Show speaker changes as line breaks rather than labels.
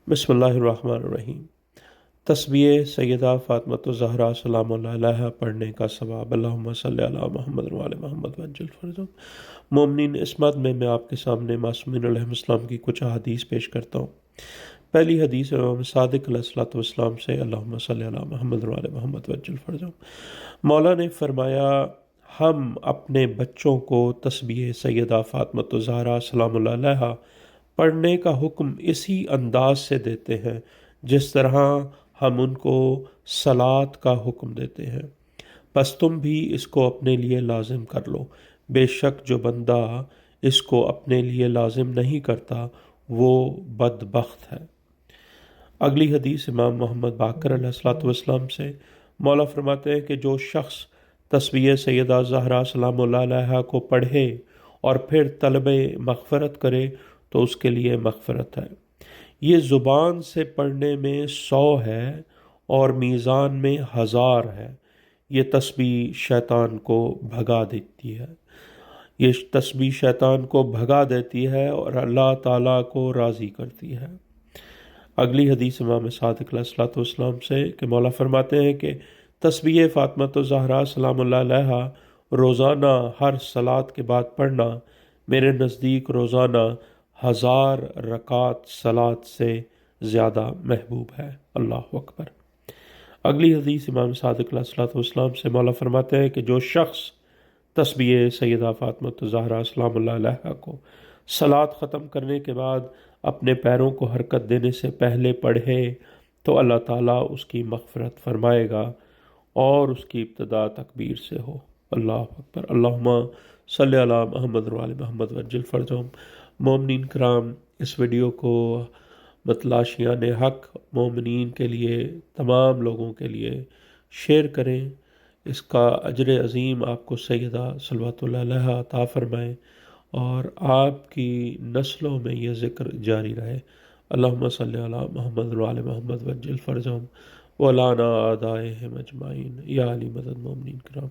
बिस्मिल्लाहिर्रहमानिर्रहीम। तस्बीह सैयदा फ़ातिमा ज़हरा सलाम अलैहा पढ़ने का सवाब। अल्लाहुम्मा सल्ली अला मुहम्मद व आले मुहम्मद वज्जिल फ़रजहम। मोमिनीन, इस मद में मैं आपके सामने मासूमीन अलैहिस्सलाम की कुछ हदीस पेश करता हूँ। पहली हदीस इमाम सादिक अलैहिस्सलाम से, अल्लाहुम्मा सल्ली अला मुहम्मद व आले मुहम्मद वज्जिल फ़रजहम। मौला ने फरमाया, हम अपने बच्चों को तस्बीह सैयदा फ़ातिमा ज़हरा सलाम अलैहा पढ़ने का हुक्म इसी अंदाज से देते हैं जिस तरह हम उनको सलात का हुक्म देते हैं। बस तुम भी इसको अपने लिए लाजिम कर लो। बेशक जो बंदा इसको अपने लिए लाजिम नहीं करता वो बदबख्त है। अगली हदीस इमाम मोहम्मद बाकर अलैहिस्सलाम से, मौला फरमाते हैं कि जो शख्स तस्बीह सैयदा ज़हरा सलाम अलैहा को पढ़े और फिर तलब मग़फ़रत करे तो उसके लिए मग़फ़रत है। ये ज़ुबान से पढ़ने में 100 है और मीज़ान में 1000 है। ये तस्बीह शैतान को भगा देती है। ये तस्बीह शैतान को भगा देती है और अल्लाह ताला को राज़ी करती है। अगली हदीस इमाम सादिक अलैहिस्सलाम से कि मौला फरमाते हैं कि तस्बीह फ़ातिमा ज़हरा सलाम अलैहा रोज़ाना हर सलात के बाद पढ़ना मेरे नज़दीक रोज़ाना 1000 रकात सलात से ज़्यादा महबूब है। अल्लाह अकबर। अगली हदीस इमाम सादिक अलैहिस्सलाम से, मौला फरमाते हैं कि जो शख्स तस्बीह सैयदा फ़ातिमा ज़हरा सलाम अलैहा को सलात ख़त्म करने के बाद अपने पैरों को हरकत देने से पहले पढ़े तो अल्लाह ताला उसकी मग़फ़रत फ़रमाएगा और उसकी इब्तिदा तकबीर से हो। अल्लाह अकबर। अल्लाहुम्मा सल्ली अला मुहम्मद व आले मुहम्मद वज्जिल फ़रजहम। मोमिनीन कराम, इस वीडियो को मतलाशियान हक़ मोमिनीन के लिए, तमाम लोगों के लिए शेयर करें। इसका अजर अज़ीम आपको सैयदा सल्लल्लाहु अलैहा अता फ़रमाए और आपकी नस्लों में यह ज़िक्र जारी रहे। अल्लाहुम्मा सल्ली अला मुहम्मद व आले मुहम्मद वज्जिल फ़रजहम व लाना आदाएहिम अजमाइन। या अली मदद मोमिनीन कराम।